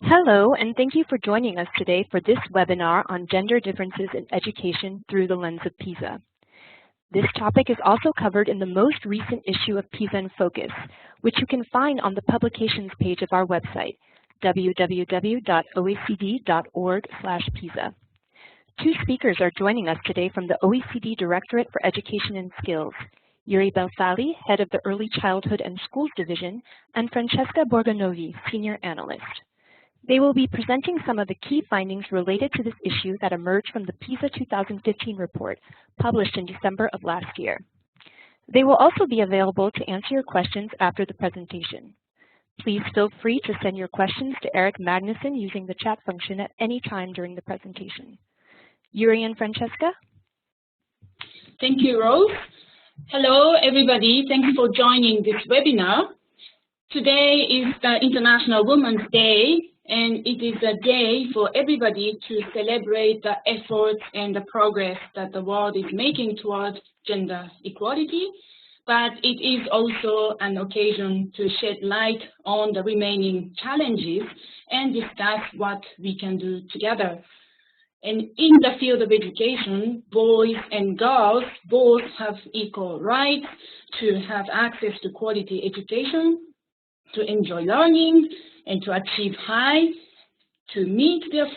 Hello, and thank you for joining us today for this webinar on gender differences in education through the lens of PISA. This topic is also covered in the most recent issue of PISA in Focus, which you can find on the publications page of our website, www.oecd.org/PISA. Two speakers are joining us today from the OECD Directorate for Education and Skills, Yuri Belsali, Head of the Early Childhood and Schools Division, and Francesca Borgonovi, Senior Analyst. They will be presenting some of the key findings related to this issue that emerged from the PISA 2015 report, published in December of last year. They will also be available to answer your questions after the presentation. Please feel free to send your questions to Eric Magnuson using the chat function at any time during the presentation. Yuri and Francesca? Thank you, Rose. Hello, everybody. Thank you for joining this webinar. Today is the International Women's Day, and it is a day for everybody to celebrate the efforts and the progress that the world is making towards gender equality, but it is also an occasion to shed light on the remaining challenges and discuss what we can do together. And in the field of education, boys and girls both have equal rights to have access to quality education, to enjoy learning, and to achieve to meet their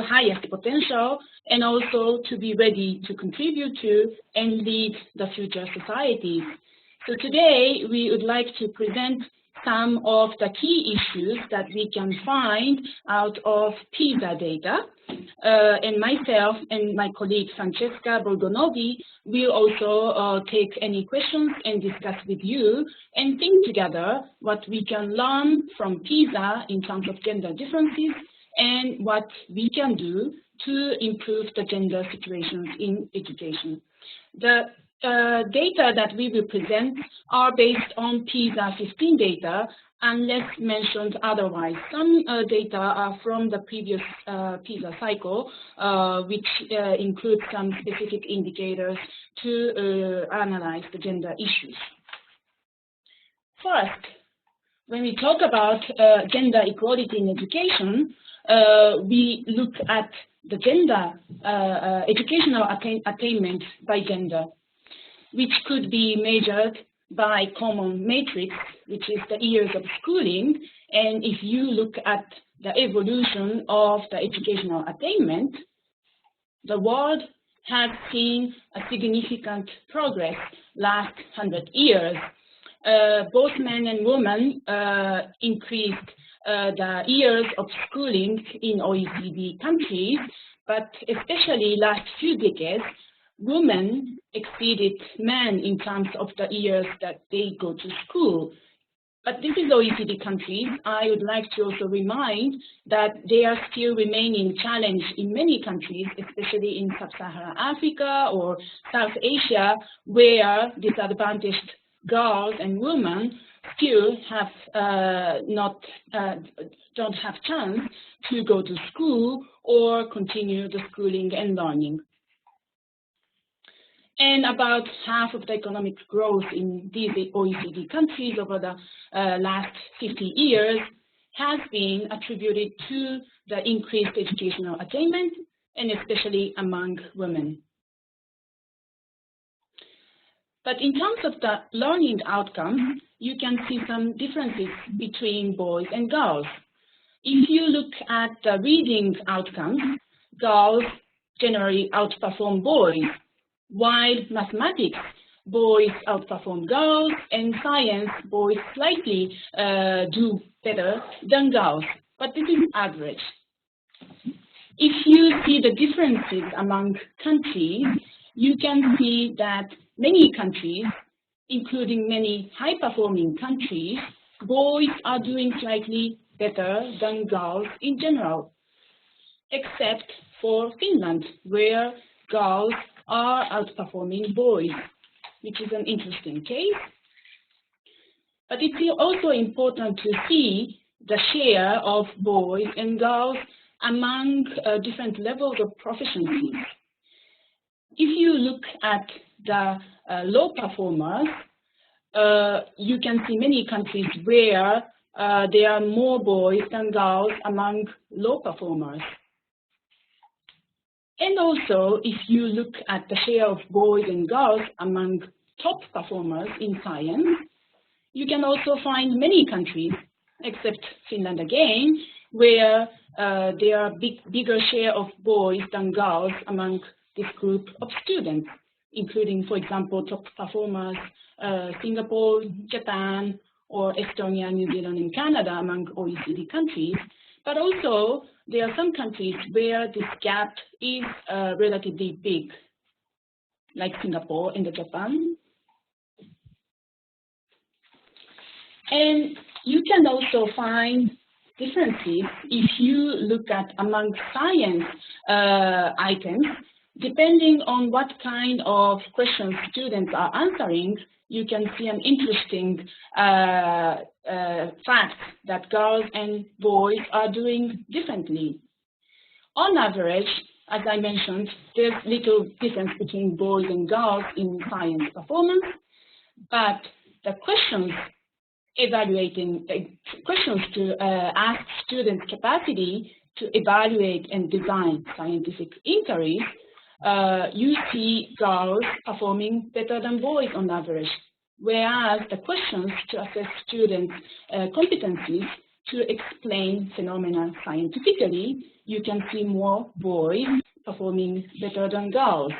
highest potential, and also to be ready to contribute to and lead the future societies. So today, we would like to present some of the key issues that we can find out of PISA data. And myself and my colleague Francesca Borgonovi will also take any questions and discuss with you and think together what we can learn from PISA in terms of gender differences and what we can do to improve the gender situations in education. The data that we will present are based on PISA 15 data, unless mentioned otherwise. Some data are from the previous PISA cycle, which includes some specific indicators to analyze the gender issues. First, when we talk about gender equality in education, we look at the gender educational attainment by gender, which could be measured by common matrix, which is the years of schooling. And if you look at the evolution of the educational attainment, the world has seen a significant progress last 100 years. Both men and women increased the years of schooling in OECD countries, but especially last few decades, women exceeded men in terms of the years that they go to school. But this is OECD countries. I would like to also remind that there are still remaining challenges in many countries, especially in Sub-Saharan Africa or South Asia, where disadvantaged girls and women still have don't have chance to go to school or continue the schooling and learning. And about half of the economic growth in these OECD countries over the last 50 years has been attributed to the increased educational attainment, and especially among women. But in terms of the learning outcomes, you can see some differences between boys and girls. If you look at the reading outcomes, girls generally outperform boys, while mathematics, boys outperform girls, and science, boys slightly do better than girls, but this is average. If you see the differences among countries, you can see that many countries, including many high-performing countries, boys are doing slightly better than girls in general, except for Finland, where girls are outperforming boys, which is an interesting case. But it's also important to see the share of boys and girls among different levels of proficiency. If you look at the low performers, you can see many countries where there are more boys than girls among low performers. And also, if you look at the share of boys and girls among top performers in science, you can also find many countries, except Finland again, where there are bigger share of boys than girls among this group of students, including, for example, top performers, Singapore, Japan, or Estonia, New Zealand, and Canada among OECD countries. But also, there are some countries where this gap is relatively big, like Singapore and Japan. And you can also find differences if you look at among science items. Depending on what kind of questions students are answering, you can see an interesting fact that girls and boys are doing differently. On average, as I mentioned, there's little difference between boys and girls in science performance, but the questions to ask students' capacity to evaluate and design scientific inquiries, you see girls performing better than boys on average, whereas the questions to assess students' competencies to explain phenomena scientifically, you can see more boys performing better than girls.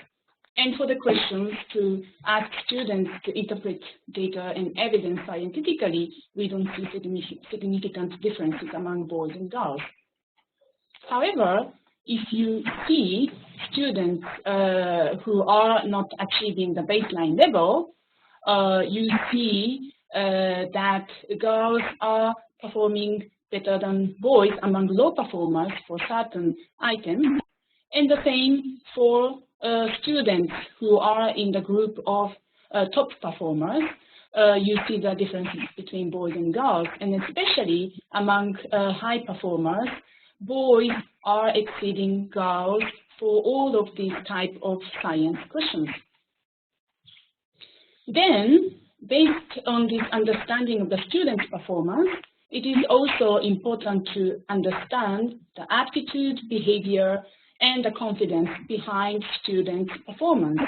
And for the questions to ask students to interpret data and evidence scientifically, we don't see significant differences among boys and girls. However, if you see students who are not achieving the baseline level, you see that girls are performing better than boys among low performers for certain items, and the same for students who are in the group of top performers. You see the differences between boys and girls, and especially among high performers, boys are exceeding girls for all of these type of science questions. Then, based on this understanding of the student's performance, it is also important to understand the aptitude, behavior, and the confidence behind students' performance.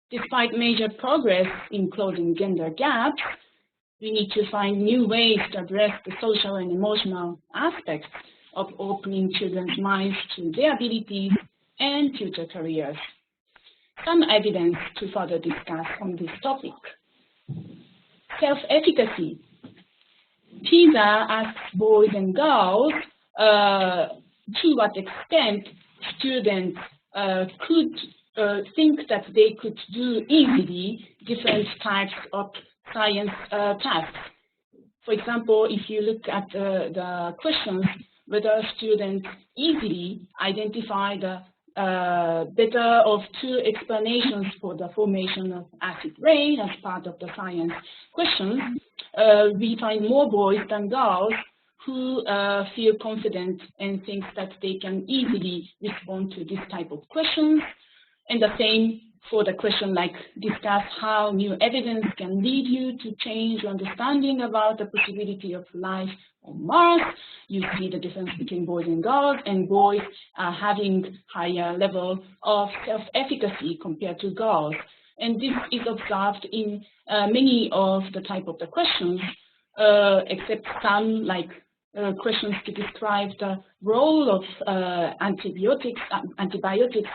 Despite major progress in closing gender gaps, we need to find new ways to address the social and emotional aspects of opening children's minds to their abilities and future careers. Some evidence to further discuss on this topic. Self-efficacy. PISA asks boys and girls to what extent students could think that they could do easily different types of science tasks. For example, if you look at the questions, whether students easily identify the better of two explanations for the formation of acid rain as part of the science questions, we find more boys than girls who feel confident and think that they can easily respond to this type of questions. And the same for the question like discuss how new evidence can lead you to change your understanding about the possibility of life on Mars. You see the difference between boys and girls, and boys are having higher level of self-efficacy compared to girls. And this is observed in many of the type of the questions, except some like questions to describe the role of antibiotics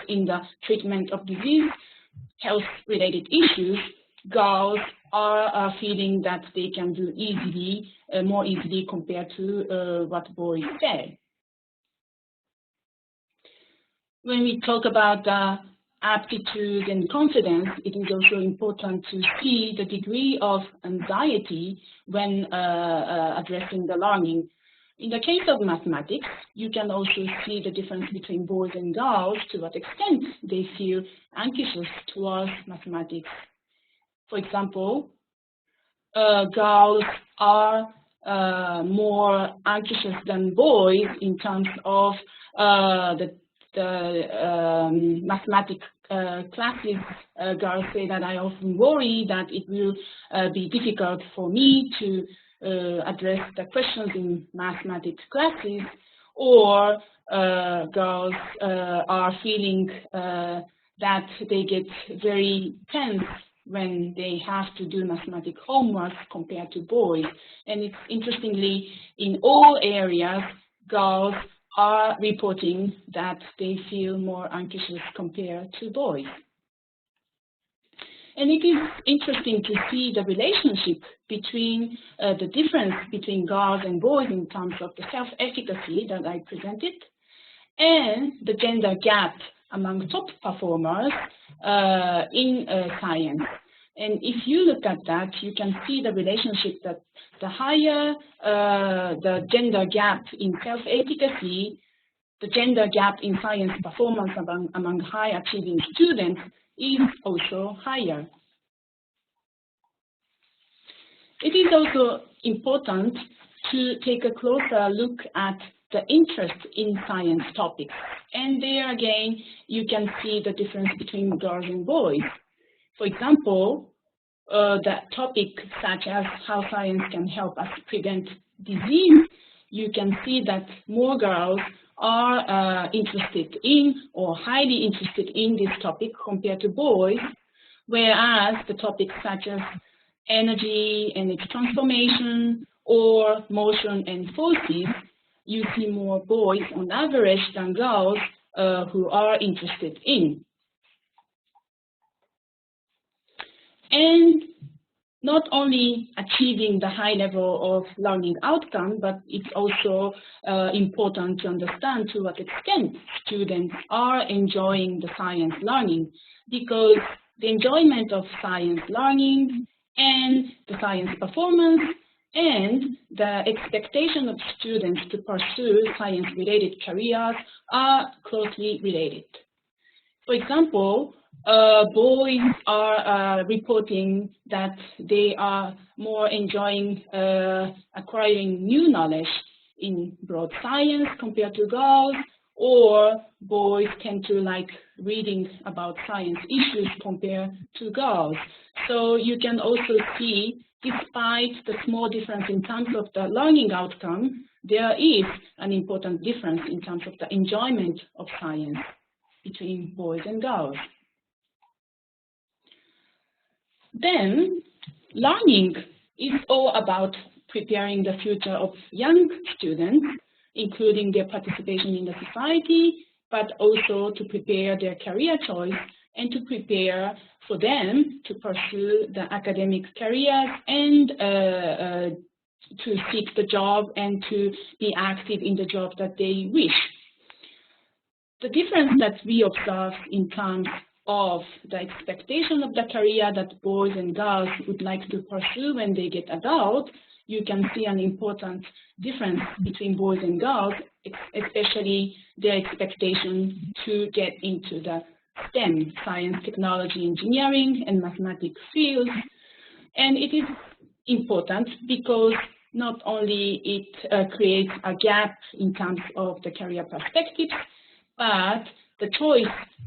in the treatment of disease, health-related issues. Girls are feeling that they can do easily, more easily compared to what boys say. When we talk about aptitude and confidence, it is also important to see the degree of anxiety when addressing the learning. In the case of mathematics, you can also see the difference between boys and girls, to what extent they feel anxious towards mathematics. For example, girls are more anxious than boys in terms of the mathematics classes. Girls say that I often worry that it will be difficult for me to address the questions in mathematics classes, or girls are feeling that they get very tense when they have to do mathematics homework compared to boys. And it's interestingly, in all areas, girls are reporting that they feel more anxious compared to boys. And it is interesting to see the relationship between the difference between girls and boys in terms of the self-efficacy that I presented, and the gender gap among top performers in science. And if you look at that, you can see the relationship that the higher the gender gap in self-efficacy, the gender gap in science performance among high-achieving students is also higher. It is also important to take a closer look at the interest in science topics. And there again, you can see the difference between girls and boys. For example, the topic such as how science can help us prevent disease, you can see that more girls are interested in or highly interested in this topic compared to boys, whereas the topics such as energy and its transformation or motion and forces, you see more boys on average than girls who are interested in. And not only achieving the high level of learning outcome, but it's also important to understand to what extent students are enjoying the science learning, because the enjoyment of science learning and the science performance and the expectation of students to pursue science-related careers are closely related. For example, boys are reporting that they are more enjoying acquiring new knowledge in broad science compared to girls, or boys tend to like reading about science issues compared to girls. So you can also see, despite the small difference in terms of the learning outcome, there is an important difference in terms of the enjoyment of science between boys and girls. Then, learning is all about preparing the future of young students, including their participation in the society, but also to prepare their career choice and to prepare for them to pursue the academic careers and to seek the job and to be active in the job that they wish. The difference that we observe in terms of the expectation of the career that boys and girls would like to pursue when they get adult, you can see an important difference between boys and girls, especially their expectation to get into the STEM, science, technology, engineering, and mathematics fields. And it is important because not only it creates a gap in terms of the career perspectives, but the choice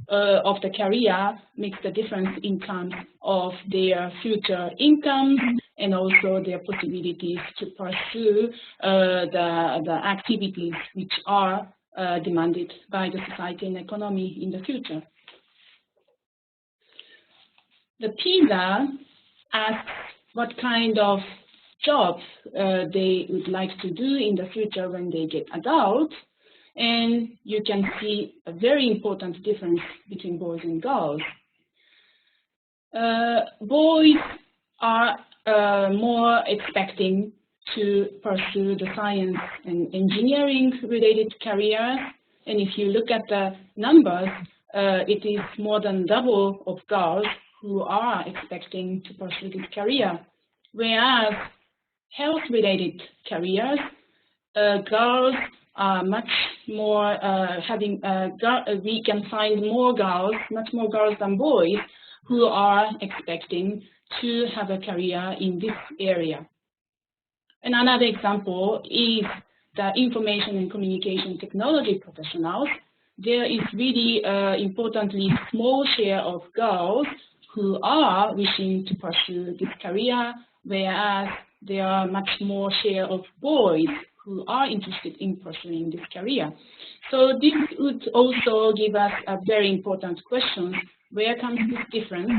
of the career makes the difference in terms of their future income and also their possibilities to pursue the activities which are demanded by the society and economy in the future. The PISA asks what kind of jobs they would like to do in the future when they get adult. And you can see a very important difference between boys and girls. Boys are more expecting to pursue the science and engineering related careers. And if you look at the numbers, it is more than double of girls who are expecting to pursue this career. Whereas health related careers, girls are much more we can find more girls, much more girls than boys who are expecting to have a career in this area. And another example is the information and communication technology professionals. There is really importantly small share of girls who are wishing to pursue this career, whereas there are much more share of boys who are interested in pursuing this career. So this would also give us a very important question: where comes this difference?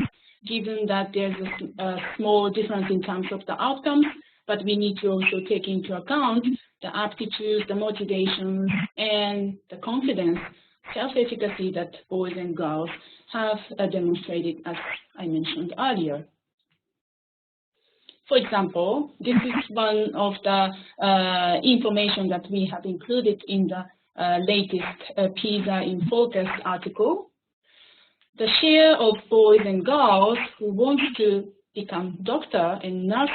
Given that there's a small difference in terms of the outcomes, but we need to also take into account the aptitudes, the motivations, and the confidence, self-efficacy that boys and girls have demonstrated, as I mentioned earlier. For example, this is one of the information that we have included in the latest PISA in Focus article. The share of boys and girls who want to become doctor and nurse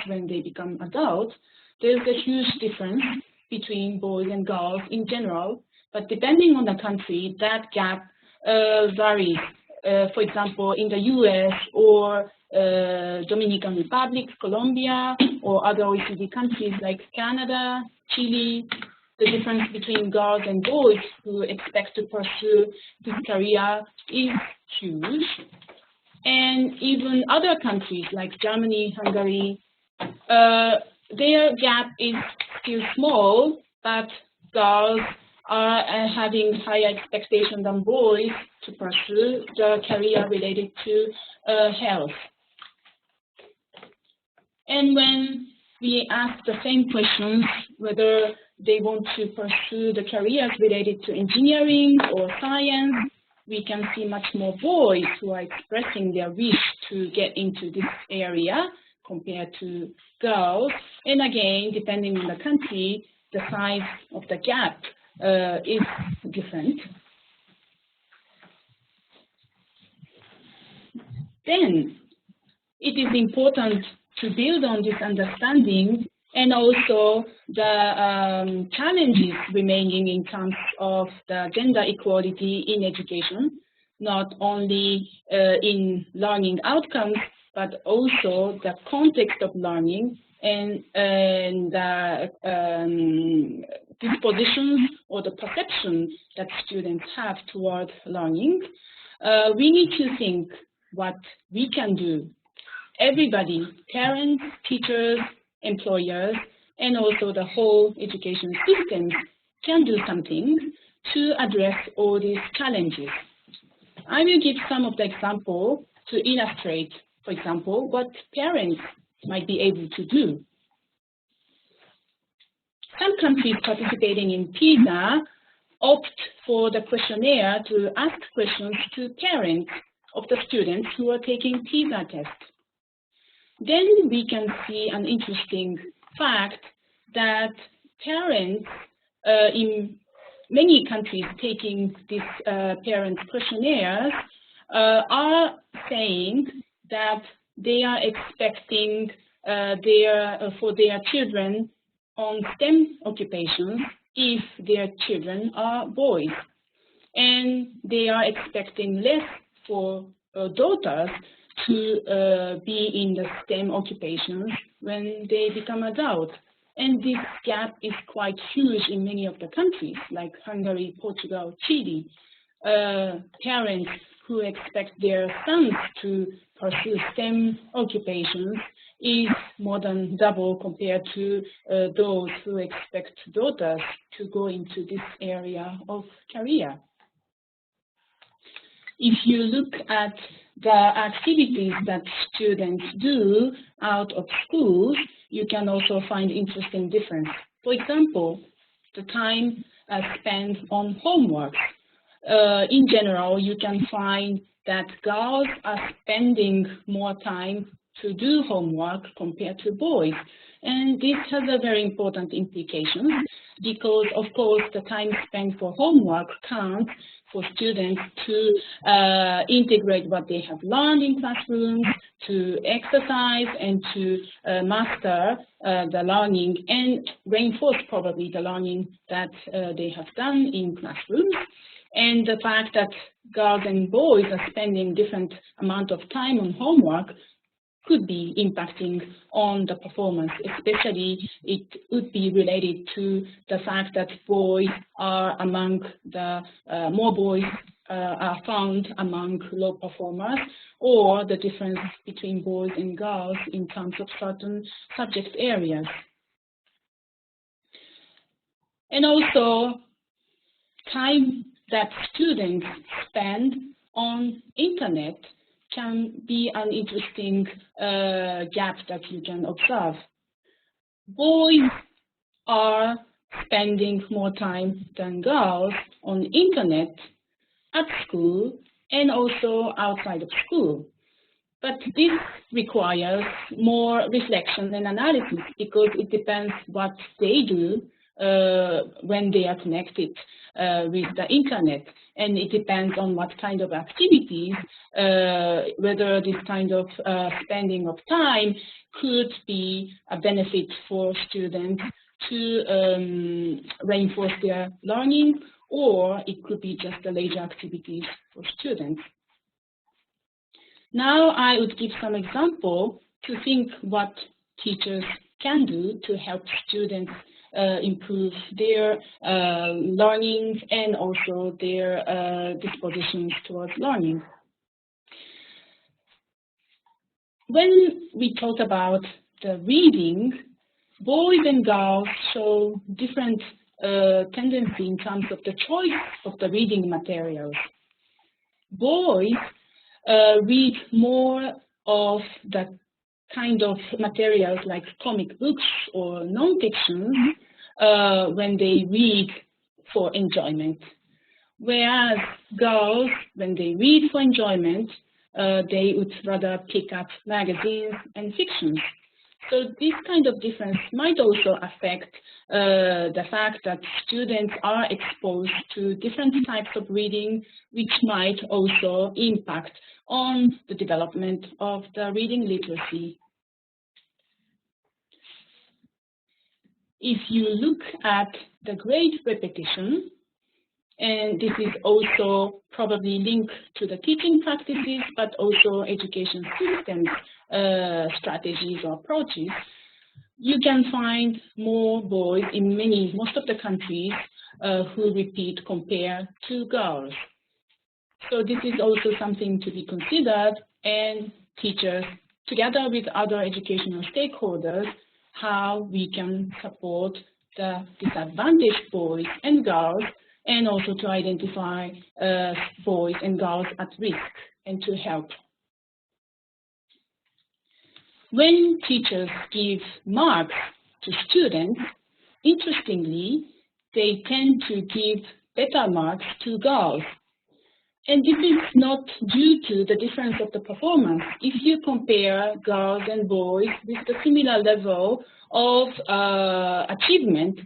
when they become adults, there's a huge difference between boys and girls in general, but depending on the country, that gap varies. For example, in the US or Dominican Republic, Colombia, or other OECD countries like Canada, Chile, the difference between girls and boys who expect to pursue this career is huge. And even other countries like Germany, Hungary, their gap is still small, but girls are having higher expectations than boys to pursue the career related to health. And when we ask the same questions, whether they want to pursue the careers related to engineering or science, we can see much more boys who are expressing their wish to get into this area compared to girls. And again, depending on the country, the size of the gap is different. Then, it is important to build on this understanding and also the challenges remaining in terms of the gender equality in education, not only in learning outcomes, but also the context of learning and the dispositions or the perception that students have toward learning. We need to think what we can do. Everybody, parents, teachers, employers, and also the whole education system can do something to address all these challenges. I will give some of the examples to illustrate, for example, what parents might be able to do. Some countries participating in PISA opt for the questionnaire to ask questions to parents of the students who are taking PISA tests. Then we can see an interesting fact that parents in many countries taking these parents' questionnaires are saying that they are expecting for their children on STEM occupations if their children are boys. And they are expecting less for daughters to be in the STEM occupations when they become adults. And this gap is quite huge in many of the countries, like Hungary, Portugal, Chile. Parents who expect their sons to pursue STEM occupations is more than double compared to those who expect daughters to go into this area of career. If you look at the activities that students do out of schools, you can also find interesting difference. For example, the time spent on homework. In general, you can find that girls are spending more time to do homework compared to boys. And this has a very important implication because, of course, the time spent for homework counts for students to integrate what they have learned in classrooms, to exercise and to master the learning and reinforce probably the learning that they have done in classrooms. And the fact that girls and boys are spending different amount of time on homework could be impacting on the performance, especially it would be related to the fact that boys are among the, more boys are found among low performers, or the difference between boys and girls in terms of certain subject areas. And also, time that students spend on internet can be an interesting gap that you can observe. Boys are spending more time than girls on internet at school and also outside of school. But this requires more reflection and analysis because it depends what they do when they are connected with the internet. And it depends on what kind of activities, whether this kind of spending of time could be a benefit for students to reinforce their learning, or it could be just the leisure activities for students. Now I would give some example to think what teachers can do to help students improve their learning and also their dispositions towards learning. When we talk about the reading, boys and girls show different tendency in terms of the choice of the reading materials. Boys read more of the kind of materials like comic books or non-fiction when they read for enjoyment. Whereas girls, when they read for enjoyment, they would rather pick up magazines and fictions. So this kind of difference might also affect the fact that students are exposed to different types of reading, which might also impact on the development of the reading literacy. If you look at the grade repetition, and this is also probably linked to the teaching practices, but also education systems strategies or approaches, you can find more boys in most of the countries who repeat compared to girls. So this is also something to be considered, and teachers, together with other educational stakeholders, how we can support the disadvantaged boys and girls, and also to identify boys and girls at risk and to help. When teachers give marks to students, interestingly, they tend to give better marks to girls. And this is not due to the difference of the performance. If you compare girls and boys with the similar level of achievement,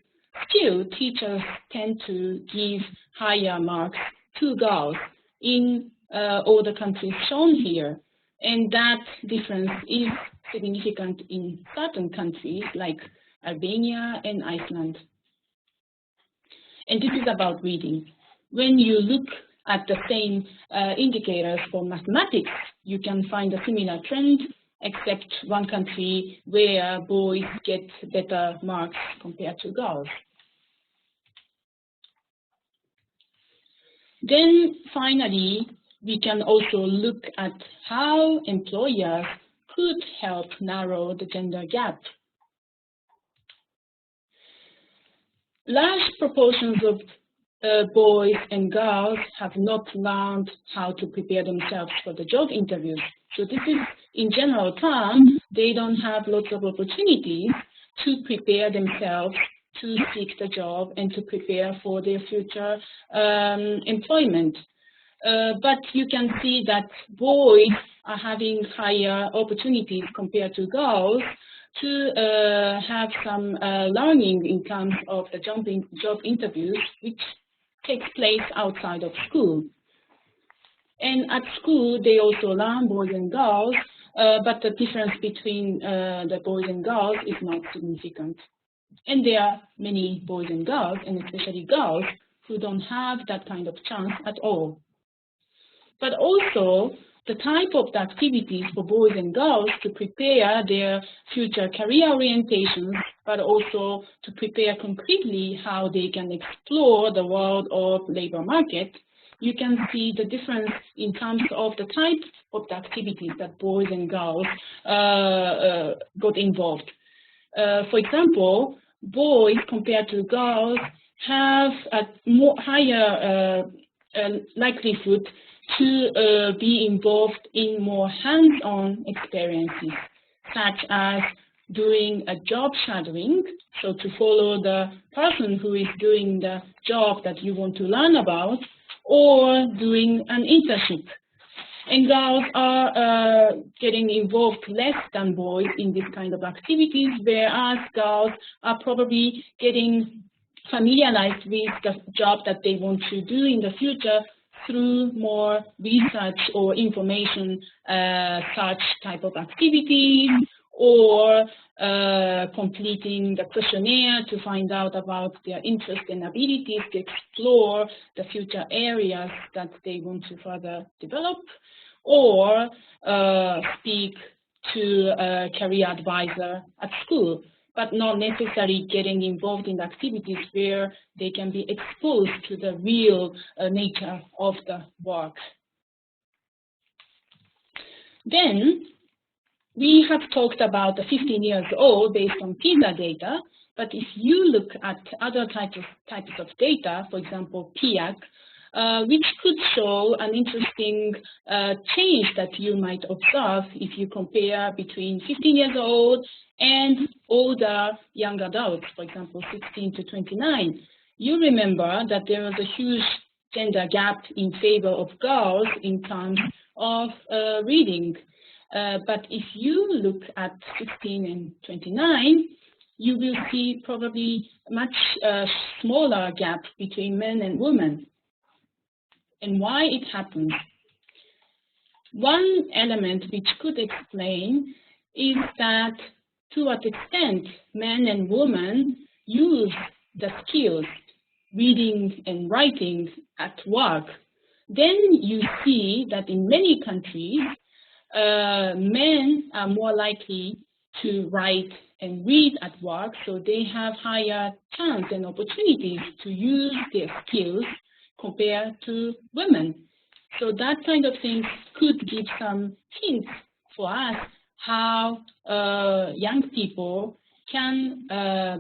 still teachers tend to give higher marks to girls in all the countries shown here. And that difference is significant in certain countries like Albania and Iceland. And this is about reading. When you look at the same indicators for mathematics, you can find a similar trend, except one country where boys get better marks compared to girls. Then finally, we can also look at how employers could help narrow the gender gap. Large proportions of boys and girls have not learned how to prepare themselves for the job interviews. So this is, in general terms, they don't have lots of opportunities to prepare themselves to seek the job and to prepare for their future employment. But you can see that boys are having higher opportunities compared to girls to have some learning in terms of the job interviews, which takes place outside of school. And at school, they also learn, boys and girls, but the difference between the boys and girls is not significant. And there are many boys and girls, and especially girls, who don't have that kind of chance at all. But also, the type of the activities for boys and girls to prepare their future career orientations, but also to prepare concretely how they can explore the world of labor market, you can see the difference in terms of the types of the activities that boys and girls got involved. For example, boys compared to girls have a higher likelihood to be involved in more hands-on experiences, such as doing a job shadowing, so to follow the person who is doing the job that you want to learn about, or doing an internship. And girls are getting involved less than boys in this kind of activities, whereas girls are probably getting familiarized with the job that they want to do in the future through more research or information search type of activities, or completing the questionnaire to find out about their interests and abilities to explore the future areas that they want to further develop, or speak to a career advisor at school, but not necessarily getting involved in activities where they can be exposed to the real nature of the work. Then, we have talked about the 15 years old based on PISA data, but if you look at other types of data, for example, PIAC, which could show an interesting change that you might observe if you compare between 15 years old and older young adults, for example, 16 to 29. You remember that there was a huge gender gap in favor of girls in terms of reading. But if you look at 16 and 29, you will see probably a much smaller gap between men and women. And why it happens? One element which could explain is that to what extent men and women use the skills, reading and writing at work. Then you see that in many countries, men are more likely to write and read at work, so they have higher chance and opportunities to use their skills compared to women. So that kind of thing could give some hints for us how young people can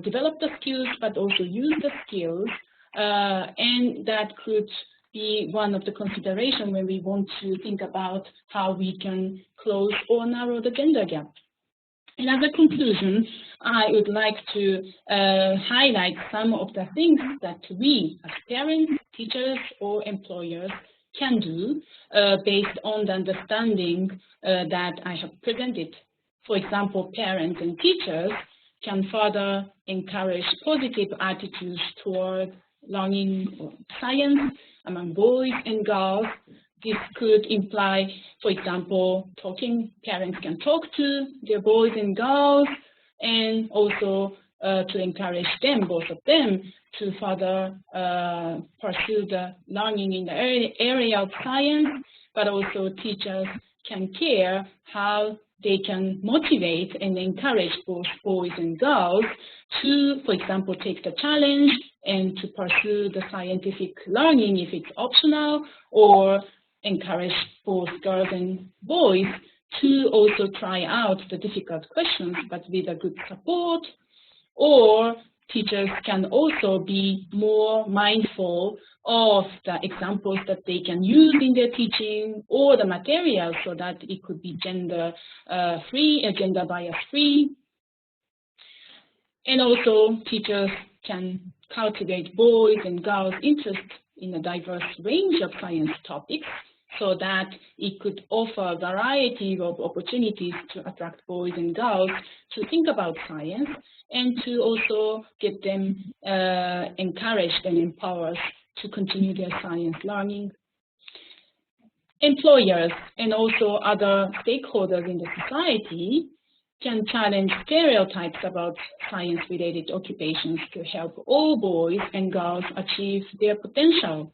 develop the skills but also use the skills, and that could be one of the considerations when we want to think about how we can close or narrow the gender gap. And as a conclusion, I would like to highlight some of the things that we as parents, teachers, or employers can do based on the understanding that I have presented. For example, parents and teachers can further encourage positive attitudes toward learning science among boys and girls. This could imply, for example, parents can talk to their boys and girls, and also to encourage them, both of them, to further pursue the learning in the area of science, but also teachers can care how they can motivate and encourage both boys and girls to, for example, take the challenge and to pursue the scientific learning if it's optional, or encourage both girls and boys to also try out the difficult questions, but with a good support. Or teachers can also be more mindful of the examples that they can use in their teaching or the material, so that it could be gender free, gender bias free. And also teachers can cultivate boys and girls' interest in a diverse range of science topics, so that it could offer a variety of opportunities to attract boys and girls to think about science, and to also get them encouraged and empowered to continue their science learning. Employers and also other stakeholders in the society can challenge stereotypes about science-related occupations to help all boys and girls achieve their potential.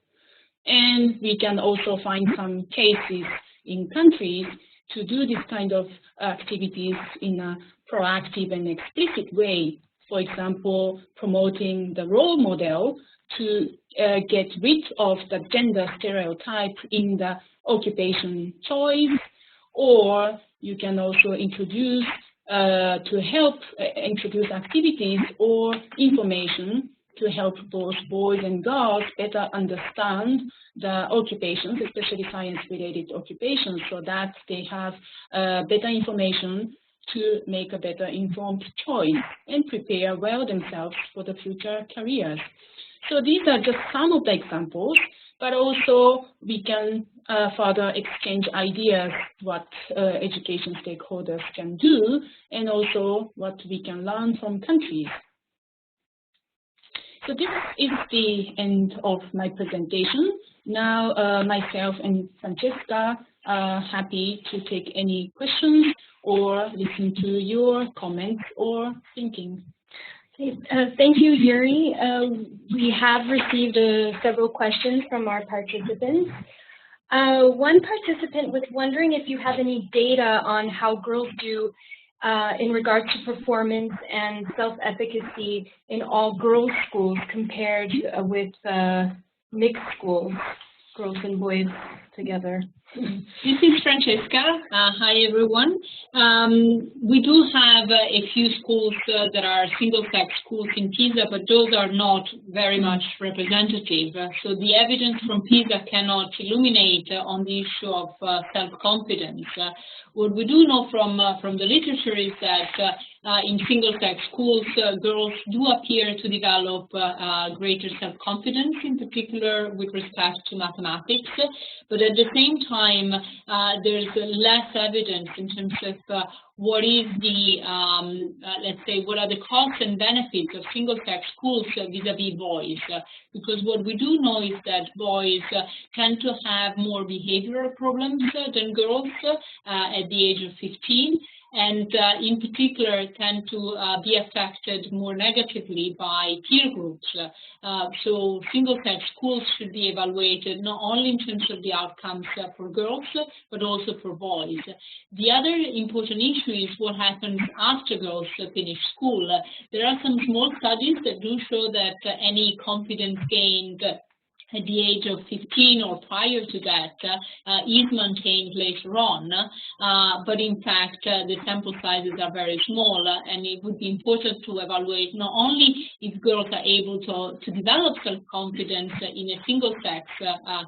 And we can also find some cases in countries to do this kind of activities in a proactive and explicit way. for example, promoting the role model to get rid of the gender stereotype in the occupation choice, or you can also introduce to help introduce activities or information to help both boys and girls better understand the occupations, especially science-related occupations, so that they have better information to make a better informed choice and prepare well themselves for the future careers. So these are just some of the examples, but also we can further exchange ideas what education stakeholders can do, and also what we can learn from countries. So this is the end of my presentation. Now myself and Francesca are happy to take any questions or listen to your comments or thinking. Okay, thank you, Yuri. We have received several questions from our participants. One participant was wondering if you have any data on how girls do in regard to performance and self-efficacy in all girls' schools compared with mixed schools, girls and boys together. This is Francesca. Hi, everyone. We do have a few schools that are single-sex schools in PISA, but those are not very much representative. So the evidence from PISA cannot illuminate on the issue of self-confidence. What we do know from the literature is that in single-sex schools, girls do appear to develop greater self-confidence, in particular with respect to mathematics. But at the same time, there's less evidence in terms of what is the, let's say, what are the costs and benefits of single-sex schools vis-a-vis boys. Because what we do know is that boys tend to have more behavioral problems than girls at the age of 15. And in particular tend to be affected more negatively by peer groups. So single-sex schools should be evaluated not only in terms of the outcomes for girls, but also for boys. The other important issue is what happens after girls finish school. There are some small studies that do show that any confidence gained at the age of 15 or prior to that is maintained later on, but in fact the sample sizes are very small, and it would be important to evaluate not only if girls are able to develop self-confidence in a single-sex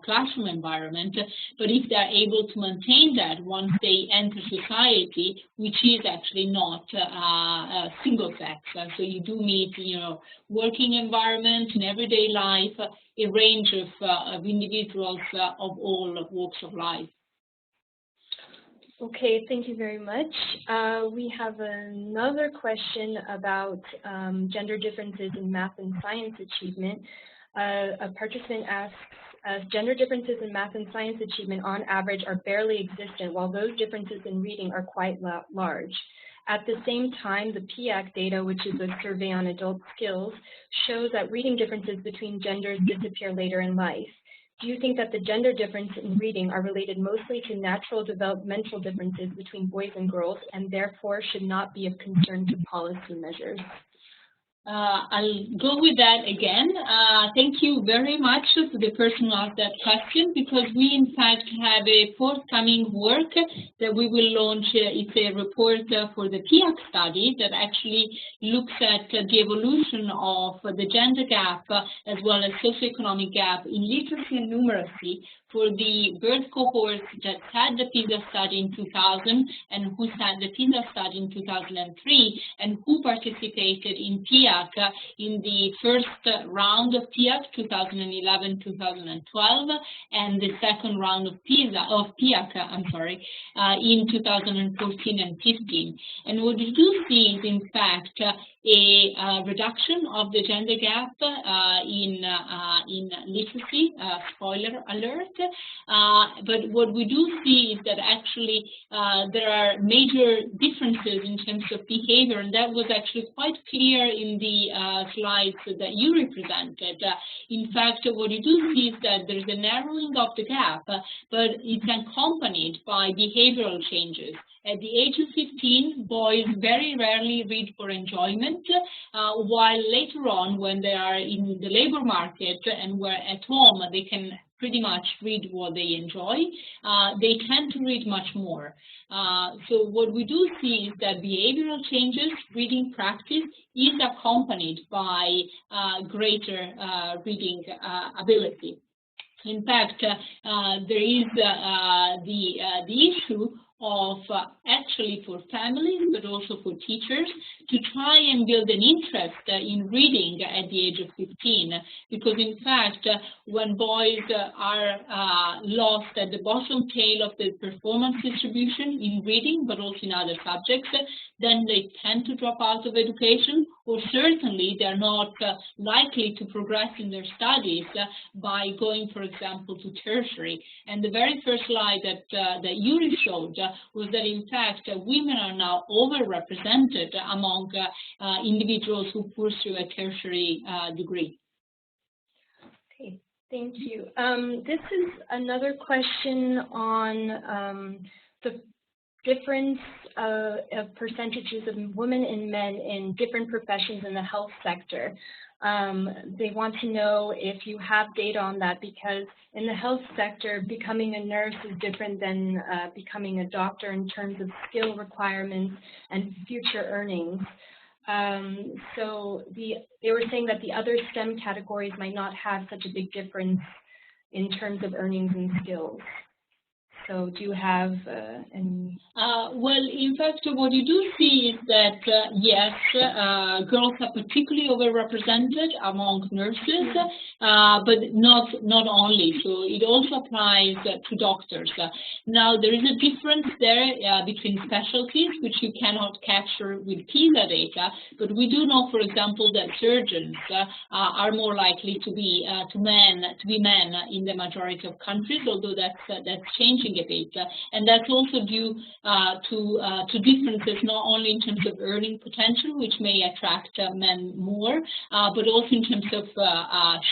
classroom environment, but if they're able to maintain that once they enter society, which is actually not single-sex. So you do meet, working environment in everyday life, a range of individuals of all walks of life. Okay, thank you very much. We have another question about gender differences in math and science achievement. A participant asks, gender differences in math and science achievement on average are barely existent, while those differences in reading are quite large. At the same time, the PIAC data, which is a survey on adult skills, shows that reading differences between genders disappear later in life. Do you think that the gender difference in reading are related mostly to natural developmental differences between boys and girls, and therefore should not be of concern to policy measures? I'll go with that again. Thank you very much to the person who asked that question, because we in fact have a forthcoming work that we will launch. It's a report for the PIAC study that actually looks at the evolution of the gender gap as well as socioeconomic gap in literacy and numeracy for the birth cohorts that had the PISA study in 2000 and who had the PISA study in 2003 and who participated in PIAC in the first round of PIAC 2011-2012 and the second round of PIAC in 2014 and 15. And what you do see is in fact a reduction of the gender gap in literacy, spoiler alert. But what we do see is that actually there are major differences in terms of behavior, and that was actually quite clear in in the slides that you represented. In fact, what you do see is that there's a narrowing of the gap, but it's accompanied by behavioral changes. At the age of 15, boys very rarely read for enjoyment, while later on, when they are in the labor market and we're at home, they can pretty much read what they enjoy. They tend to read much more. So what we do see is that behavioral changes, reading practice, is accompanied by greater reading ability. In fact, there is the issue of actually for families, but also for teachers, to try and build an interest in reading at the age of 15. Because in fact, when boys are lost at the bottom tail of the performance distribution in reading, but also in other subjects, then they tend to drop out of education, or certainly they're not likely to progress in their studies by going, for example, to tertiary. And the very first slide that Yuri showed was that, in fact, women are now overrepresented among individuals who pursue a tertiary degree. Okay, thank you. This is another question on the difference of percentages of women and men in different professions in the health sector. They want to know if you have data on that, because in the health sector, becoming a nurse is different than becoming a doctor in terms of skill requirements and future earnings. So they were saying that the other STEM categories might not have such a big difference in terms of earnings and skills. So do you have any? Well, in fact, what you do see is that, yes, girls are particularly overrepresented among nurses, but not only. So it also applies to doctors. Now, there is a difference there between specialties, which you cannot capture with PISA data, but we do know, for example, that surgeons are more likely to be men in the majority of countries, although that's changing a bit, and that's also due to differences not only in terms of earning potential, which may attract men more, but also in terms of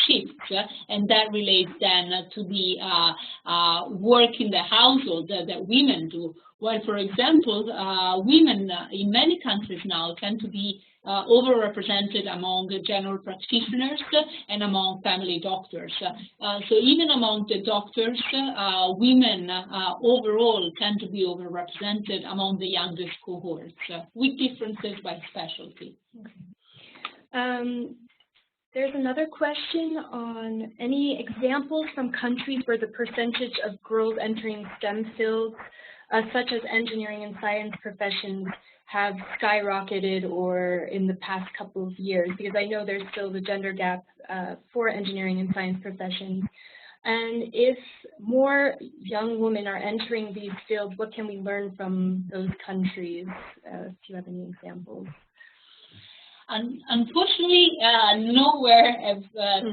shifts, and that relates then to the work in the household that women do. While, for example, women in many countries now tend to be overrepresented among general practitioners and among family doctors. So even among the doctors, women overall tend to be overrepresented among the youngest cohorts, with differences by specialty. Okay. There's another question on any examples from countries where the percentage of girls entering STEM fields, such as engineering and science professions, have skyrocketed or in the past couple of years, because I know there's still the gender gap for engineering and science professions. And if more young women are entering these fields, what can we learn from those countries? If you have any examples. Unfortunately, nowhere have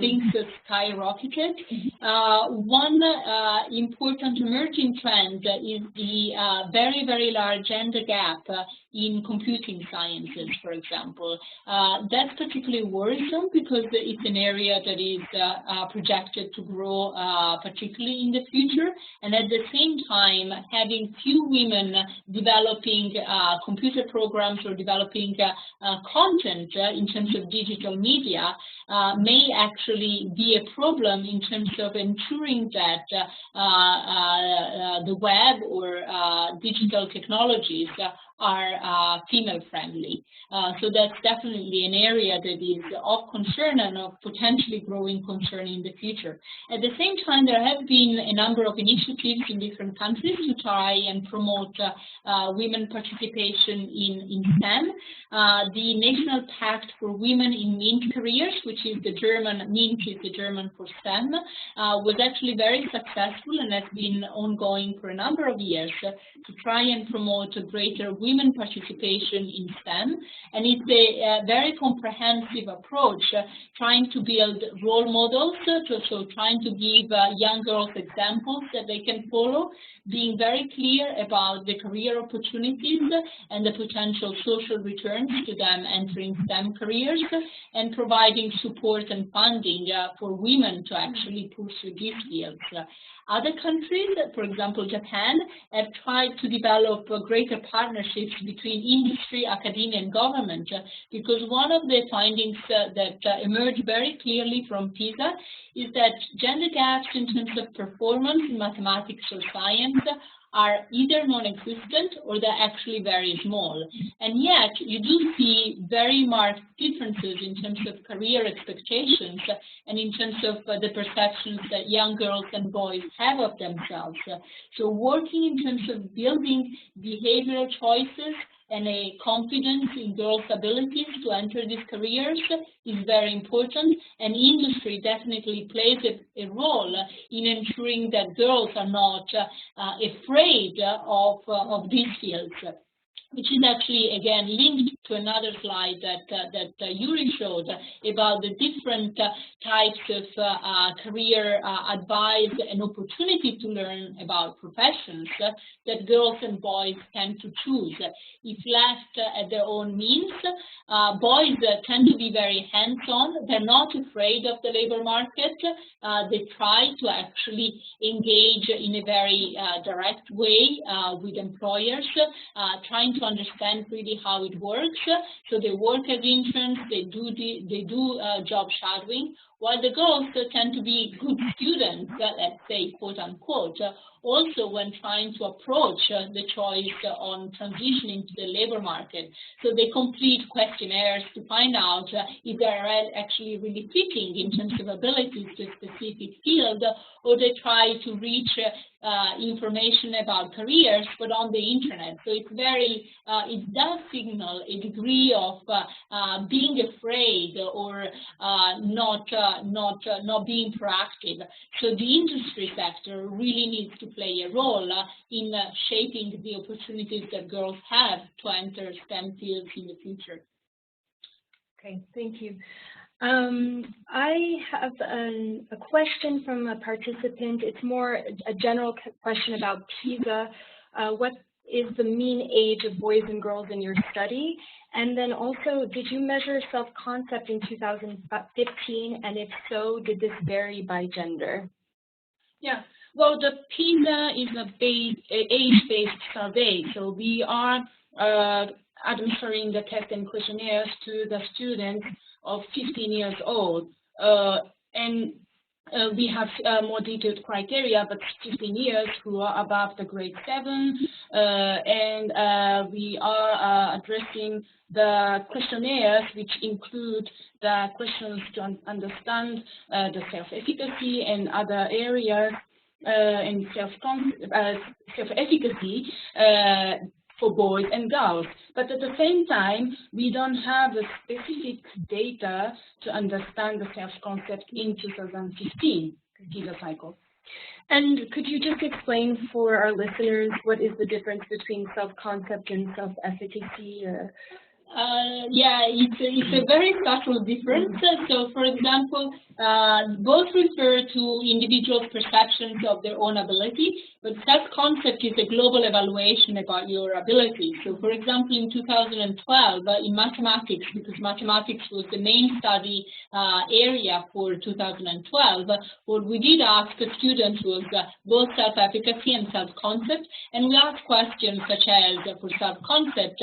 things skyrocketed. One important emerging trend is the very, very large gender gap in computing sciences, for example. That's particularly worrisome because it's an area that is projected to grow particularly in the future, and at the same time, having few women developing computer programs or developing content in terms of digital media may actually be a problem in terms of ensuring that the web or digital technologies are female-friendly. So that's definitely an area that is of concern and of potentially growing concern in the future. At the same time, there have been a number of initiatives in different countries to try and promote women participation in STEM. The National Pact for Women in MINT Careers, which is the German, MINT is the German for STEM, was actually very successful and has been ongoing for a number of years to try and promote a greater women women participation in STEM, and it's a very comprehensive approach, trying to build role models, so trying to give young girls examples that they can follow, being very clear about the career opportunities and the potential social returns to them entering STEM careers, and providing support and funding for women to actually pursue these fields. Other countries, for example Japan, have tried to develop greater partnerships between industry, academia and government, because one of the findings that emerged very clearly from PISA is that gender gaps in terms of performance in mathematics or science are either non-existent or they're actually very small. And yet, you do see very marked differences in terms of career expectations and in terms of the perceptions that young girls and boys have of themselves. So working in terms of building behavioral choices and a confidence in girls' abilities to enter these careers is very important, and industry definitely plays a role in ensuring that girls are not afraid of these fields, which is actually, again, linked to another slide that Yuri showed about the different types of career advice and opportunity to learn about professions that girls and boys tend to choose. If left at their own means, boys tend to be very hands-on. They're not afraid of the labor market. They try to actually engage in a very direct way with employers, trying to understand really how it works. So they work as interns, they do job shadowing, while the girls tend to be good students, let's say, quote unquote, also when trying to approach the choice on transitioning to the labor market. So they complete questionnaires to find out if they're actually really fitting in terms of abilities to a specific field, or they try to reach information about careers, but on the internet. So it's very, it does signal a degree of being afraid or not being proactive. So the industry sector really needs to play a role in shaping the opportunities that girls have to enter STEM fields in the future. Okay, thank you. I have a question from a participant. It's more a general question about PISA. What is the mean age of boys and girls in your study? And then also, did you measure self-concept in 2015? And if so, did this vary by gender? Yeah, well, the PISA is a age-based survey. So we are administering the test and questionnaires to the students of 15 years old, and we have more detailed criteria, but 15 years who are above the grade 7, and we are addressing the questionnaires, which include the questions to understand the self-efficacy and other areas and self-efficacy for boys and girls. But at the same time, we don't have the specific data to understand the self-concept in 2015 PISA cycle. And could you just explain for our listeners what is the difference between self-concept and self-efficacy? Yeah, it's a very subtle difference. So, for example, both refer to individuals' perceptions of their own ability, but self-concept is a global evaluation about your ability. So, for example, in 2012, in mathematics, because mathematics was the main study area for 2012, what we did ask the students was both self-efficacy and self-concept, and we asked questions such as, for self-concept,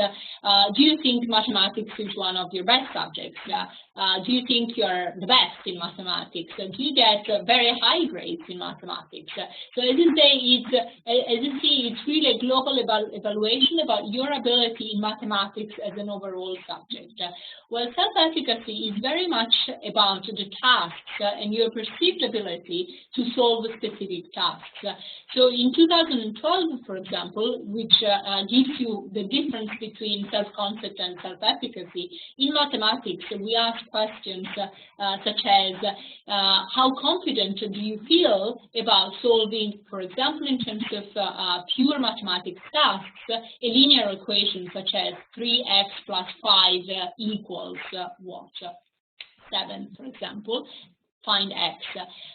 do you think mathematics is one of your best subjects? Do you think you're the best in mathematics? Do you get very high grades in mathematics? So as you say, it's really a global evaluation about your ability in mathematics as an overall subject. Well, self-efficacy is very much about the tasks and your perceived ability to solve specific tasks. So in 2012, for example, which gives you the difference between self-concept and self-efficacy. In mathematics, we ask questions such as how confident do you feel about solving, for example, in terms of pure mathematics tasks, a linear equation such as 3x plus 5 equals what? 7, for example. Find x,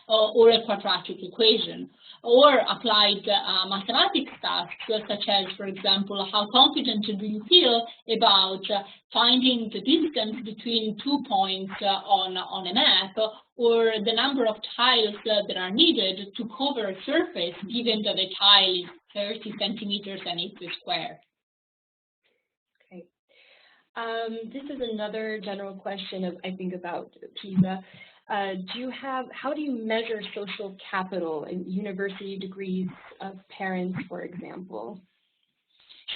or a quadratic equation, or applied mathematics tasks such as, for example, how confident do you feel about finding the distance between 2 points on a map, or the number of tiles that are needed to cover a surface given that a tile is 30 centimeters and it's a square. Okay. This is another general question I think about PISA. How do you measure social capital in university degrees of parents, for example?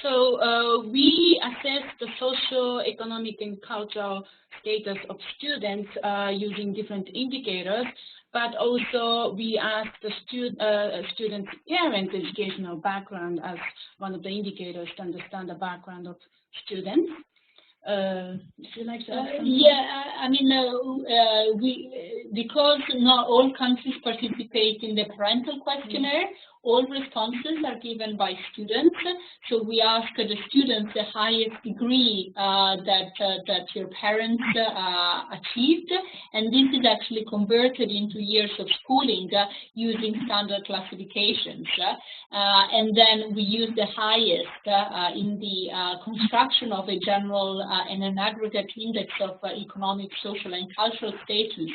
So we assess the social, economic, and cultural status of students using different indicators, but also we ask the students' parents' educational background as one of the indicators to understand the background of students. Would you like to add something? Yeah, I mean, because not all countries participate in the parental questionnaire, all responses are given by students. So we ask the students the highest degree that your parents achieved, and this is actually converted into years of schooling using standard classifications. And then we use the highest in the construction of a general and an aggregate index of economic, social, and cultural status,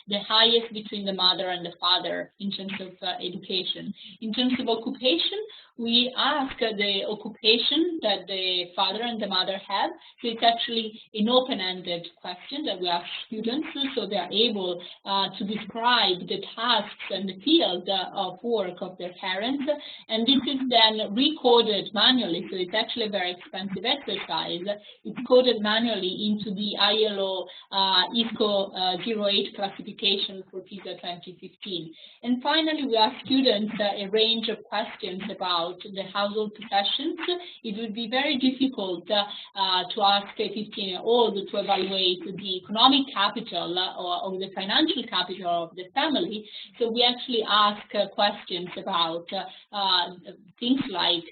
the highest between the mother and the father in terms of education. In terms of occupation, we ask the occupation that the father and the mother have. So it's actually an open-ended question that we ask students, so they are able to describe the tasks and the field of work of their parents. And this is then recoded manually, so it's actually a very expensive exercise. It's coded manually into the ILO ISCO 08 classification for PISA 2015. And finally, we ask students a range of questions about the household possessions. It would be very difficult to ask a 15-year-old to evaluate the economic capital or the financial capital of the family. So we actually ask questions about things like,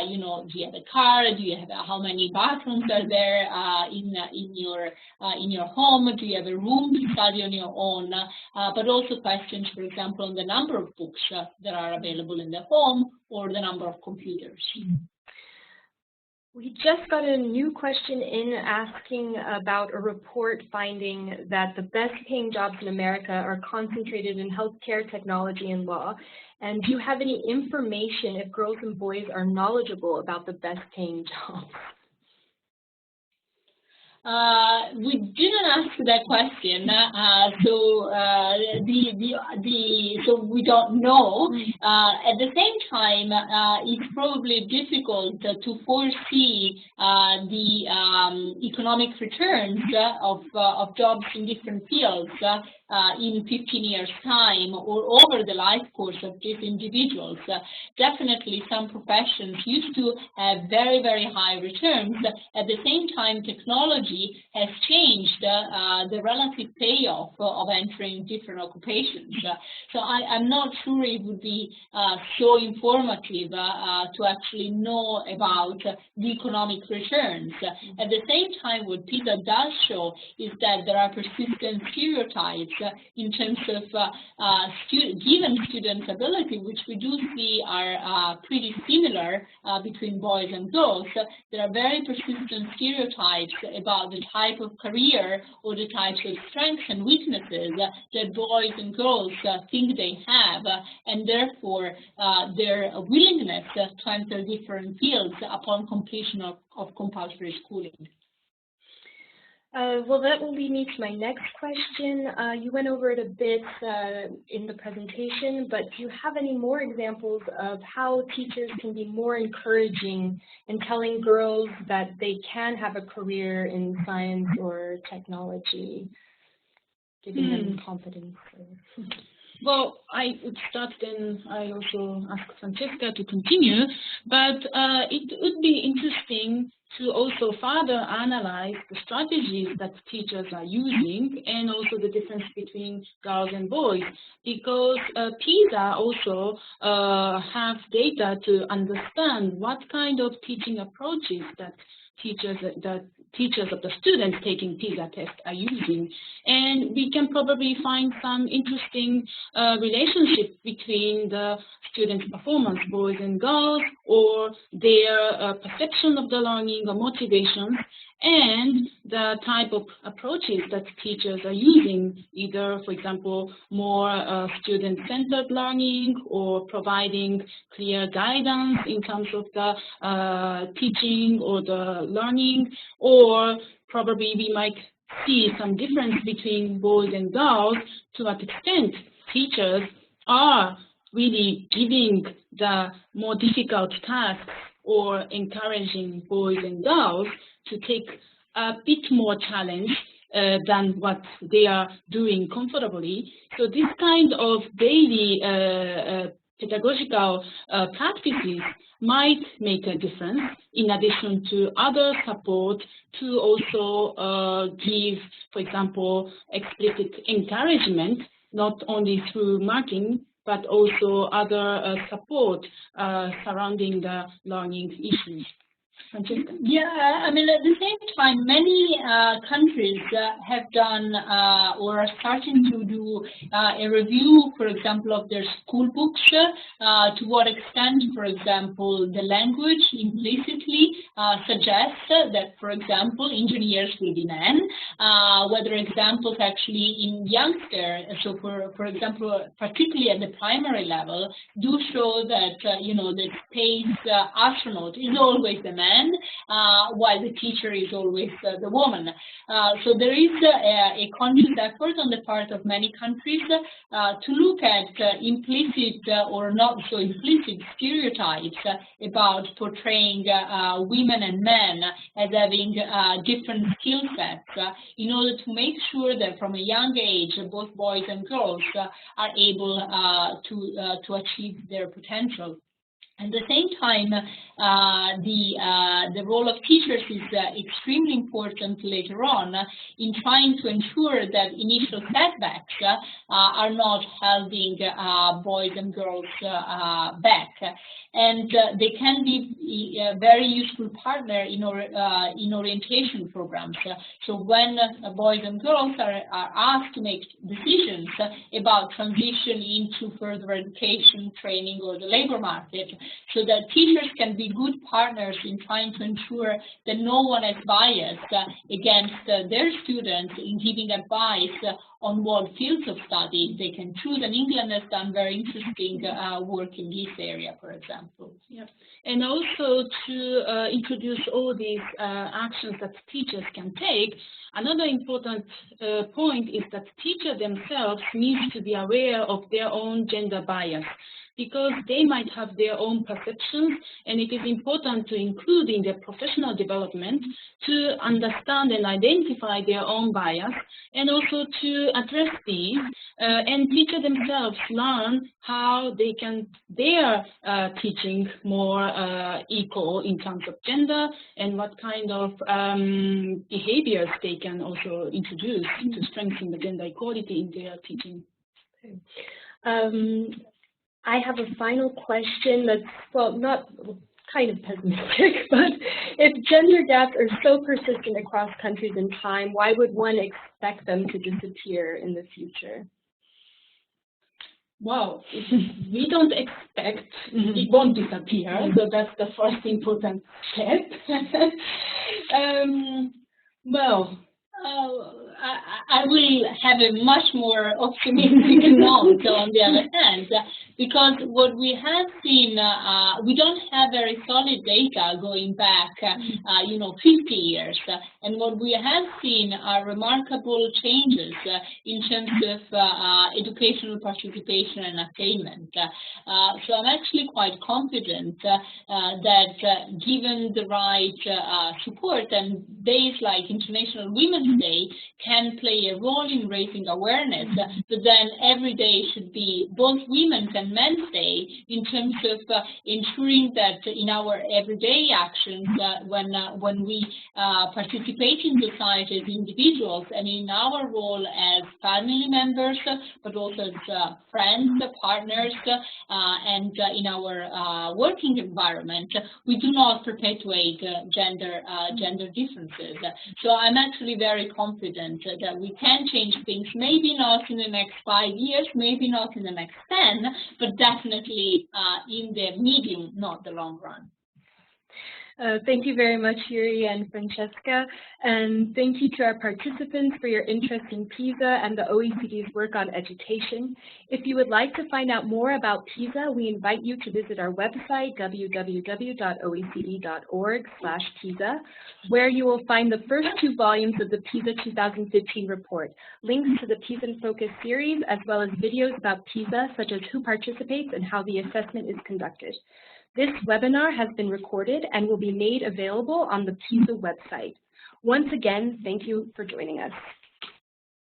you know, do you have a car? Do you have how many bathrooms are there in your home? Do you have a room to study on your own? But also questions, for example, on the number of books that are available in the home or the number of computers. We just got a new question in asking about a report finding that the best paying jobs in America are concentrated in healthcare, technology, and law. And do you have any information if girls and boys are knowledgeable about the best paying jobs? We didn't ask that question, so we don't know. At the same time, it's probably difficult to foresee the economic returns of jobs in different fields in 15 years' time or over the life course of these individuals. Definitely, some professions used to have very, very high returns. At the same time, technology has changed the relative payoff of entering different occupations. So I'm not sure it would be so informative to actually know about the economic returns. At the same time, what PISA does show is that there are persistent stereotypes in terms of given students' ability, which we do see are pretty similar between boys and girls. There are very persistent stereotypes about the type of career or the types of strengths and weaknesses that boys and girls think they have, and therefore their willingness to enter different fields upon completion of compulsory schooling. Well, that will lead me to my next question. You went over it a bit in the presentation, but do you have any more examples of how teachers can be more encouraging in telling girls that they can have a career in science or technology, giving them confidence? Well, I would start, then I also ask Francesca to continue, but it would be interesting to also further analyze the strategies that teachers are using and also the difference between girls and boys, because PISA also have data to understand what kind of teaching approaches that teachers of the students taking PISA test are using. And we can probably find some interesting relationship between the students' performance, boys and girls, or their perception of the learning or motivations, and the type of approaches that teachers are using, either, for example, more student-centered learning or providing clear guidance in terms of the teaching or the learning, or probably we might see some difference between boys and girls to what extent teachers are really giving the more difficult tasks or encouraging boys and girls to take a bit more challenge than what they are doing comfortably. So this kind of daily pedagogical practices might make a difference, in addition to other support to also give, for example, explicit encouragement, not only through marking, but also other support surrounding the learning issues. Francesca? Yeah, I mean, at the same time, many countries have done or are starting to do a review, for example, of their school books, to what extent, for example, the language implicitly suggests that, for example, engineers will be men, whether examples actually in youngster, so for example, particularly at the primary level, do show that, you know, the space astronaut is always the man, while the teacher is always the woman. So there is a conscious effort on the part of many countries to look at implicit or not so implicit stereotypes about portraying women and men as having different skill sets in order to make sure that from a young age both boys and girls are able to achieve their potential. At the same time, the role of teachers is extremely important later on in trying to ensure that initial setbacks are not holding boys and girls back. And they can be a very useful partner in orientation programs. So when boys and girls are asked to make decisions about transition into further education, training, or the labor market, so that teachers can be good partners in trying to ensure that no one is biased against their students in giving advice on what fields of study they can choose. And England has done very interesting work in this area, for example. Yeah. And also to introduce all these actions that teachers can take, another important point is that teachers themselves need to be aware of their own gender bias, because they might have their own perceptions, and it is important to include in their professional development to understand and identify their own bias, and also to address these, and teachers themselves learn how they can their teaching more equal in terms of gender, and what kind of behaviors they can also introduce to strengthen the gender equality in their teaching. Okay. I have a final question that's, well, not kind of pessimistic, but if gender gaps are so persistent across countries and time, why would one expect them to disappear in the future? Well, we don't expect it won't disappear, so that's the first important step. Well, I will have a much more optimistic note on the other hand, because what we have seen, we don't have very solid data going back, 50 years. And what we have seen are remarkable changes in terms of educational participation and attainment. So I'm actually quite confident that given the right support, and days like International Women's Day can play a role in raising awareness, but then every day should be both women's and Men's Day in terms of ensuring that in our everyday actions, when we participate in society as individuals and in our role as family members, but also as friends, partners, and in our working environment, we do not perpetuate gender differences. So I'm actually very confident that we can change things, maybe not in the next 5 years, maybe not in the next 10, but definitely in the medium, not the long run. Thank you very much, Yuri and Francesca, and thank you to our participants for your interest in PISA and the OECD's work on education. If you would like to find out more about PISA, we invite you to visit our website, www.oecd.org/PISA, where you will find the first 2 volumes of the PISA 2015 report, links to the PISA in Focus series, as well as videos about PISA, such as who participates and how the assessment is conducted. This webinar has been recorded and will be made available on the PISA website. Once again, thank you for joining us.